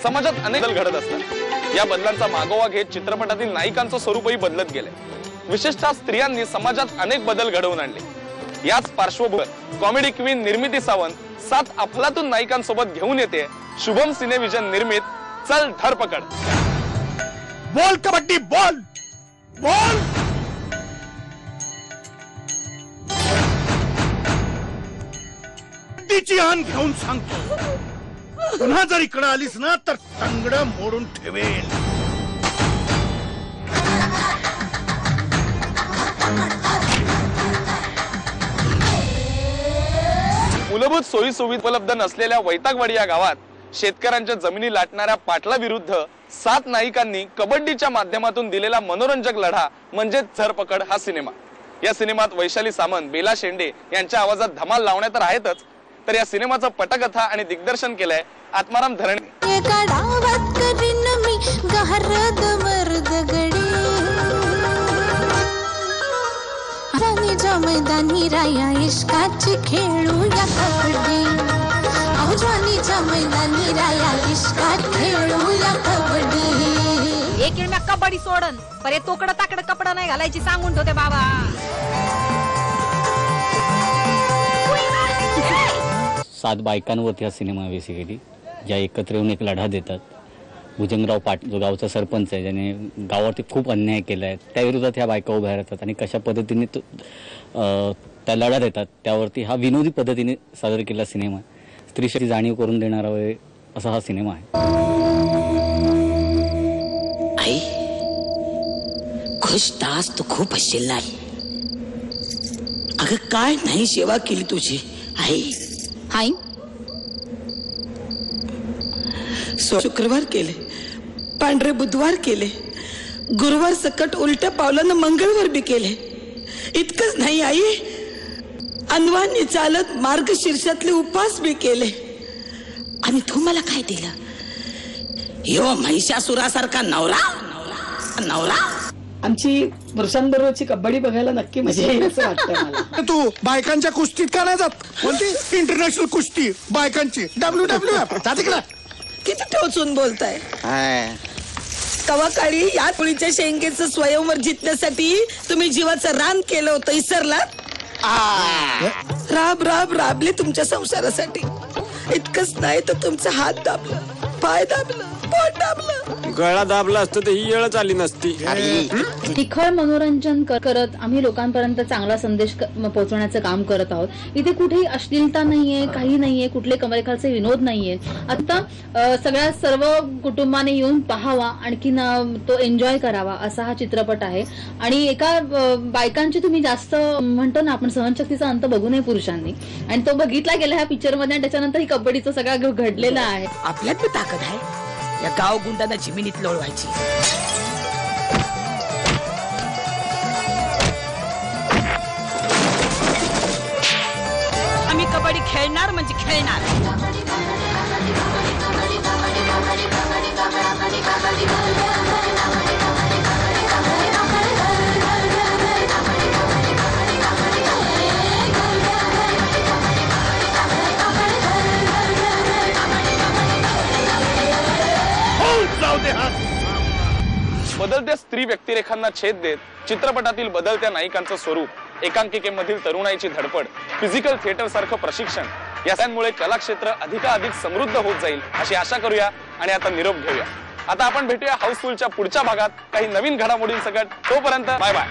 समाजात अनेक बदल घडत असतात। या बदलांचा मागोवा घेत चित्रपटातील नायिकांचं स्वरूपही बदलत गेले। विशेषतः स्त्रियांनी समाजात अनेक बदल घडवून आणले। याच पार्श्वभूमीवर कॉमेडी क्वीन निर्मिती सावंत 7 अफलातून नायिकांसोबत घेऊन येते शुभम सिनेविजन निर्मित चल धरपकड। बोल कबड्डी बोल बोल। कबड्डीची आण घेऊन सांगतो, पुन्हा जर इकडे आलीस ना तर टंगड मोडून ठेवेल। मूलभूत सोयी सुविधा उपलब्ध नसलेल्या वैतागवाडी या गावात शेतकऱ्यांच्या जमिनी लाटणाऱ्या पाटला विरुद्ध 7 नायिकांनी कबड्डीच्या माध्यमातून दिलेला मनोरंजक लढा म्हणजे धरपकड हा सिनेमा। या सिनेमात वैशाली सामंत, बेला शेंडे यांच्या आवाजात धमाल लावण्या तर आहेतच, तर या सिनेमाचं पटकथा आणि दिग्दर्शन केलंय आत्माराम धरणे। मैदानी राया इश्काची खेळूया कबड्डी, अवजानीच्या मैदानी राया इश्कात खेळूया कबड्डी। एक मी कबड्डी सोडन पर तोकडं ताकडं कपडा नाही घालायची सांगून ठेवते बाबा। 7 बायकांवरती हा सिनेमा बेसिकली, ज्या एकत्र येऊन एक लढा देतात। भुजंगराव पाट जो गावचा सरपंच आहे, ज्याने गावावरती खूप अन्याय केला आहे, त्याविरोधात ह्या बायका उभ्या राहतात आणि कशा पद्धतीने त्या लढा देतात त्यावरती हा विनोदी पद्धतीने सादर केलेला सिनेमा आहे। स्त्रीशक्ती जाणीव करून देणारा असा हा सिनेमा आहे। आई खुश तास तू खूप असशील नाही? अगं काय नाही सेवा केली तुझी आई। आई शुक्रवार केले, पांढरे बुधवार केले, गुरुवार सकट उलट्या पावलानं मंगळवार बी केले। इतकंच नाही आई, अन्वानी चालत मार्गशीर्षातले उपास बी केले। आणि तू मला काय दिलं? यो महिषासुरासारखा नवरा नवरा। आमची पुरुषांबरोबरची कबड्डी बघायला नक्की मजा येईल असं वाटतं मला। तू बायकांच्या कुस्तीत का नाही जात? कोणती इंटरनॅशनल कुस्ती बायकांची WWF जा तिकडे। किती टोचून बोलताय? कवा काळी या पुळीच्या शेंगेचं स्वयंवर जिंकण्यासाठी तुम्ही जीवाचं रान केलं होतं, इसरलात? राब राब राबले तुमच्या संसारासाठी। इतकंच नाही तर तुमचा हात दाबला, पाय दाबला, पोट दाबलं, गळा दाबला असतं तर ही वेळच आली नसती। तिखळ मनोरंजन करत आम्ही लोकांपर्यंत चांगला संदेश पोहोचवण्याचं काम करत आहोत। इथे कुठेही अश्लीलता नाहीये, काही नाहीये, कुठले कमरेखालचे विनोद नाहीये। आता सर्व कुटुंबाने येऊन पाहावा, आणखीन तो एन्जॉय करावा असा हा चित्रपट आहे। आणि एका बायकांची तुम्ही जास्त म्हणतो ना आपण सहनशक्तीचा अंत बघू नये पुरुषांनी, आणि तो बघितला गेला ह्या पिक्चर मध्ये, आणि त्याच्यानंतर ही कबड्डीचं सगळं घडलेलं आहे। आपल्यात ताकद आहे या गाव गुंडांना जमिनीत लोळवायची। आम्ही कबड्डी खेळणार म्हणजे खेळणार। बदलत्या स्त्री व्यक्तिरेखांना छेद देत चित्रपटातील बदलत्या नायिकांचं स्वरूप, एकांकिकेमधील तरुणाईची धडपड, फिजिकल थिएटर सारखं प्रशिक्षण यामुळे कलाक्षेत्र अधिकाधिक समृद्ध होत जाईल अशी आशा करूया आणि आता निरोप घेऊया। आता आपण भेटूया हाऊसफुलच्या पुढच्या भागात काही नवीन घडामोडींसकट। तोपर्यंत बाय बाय।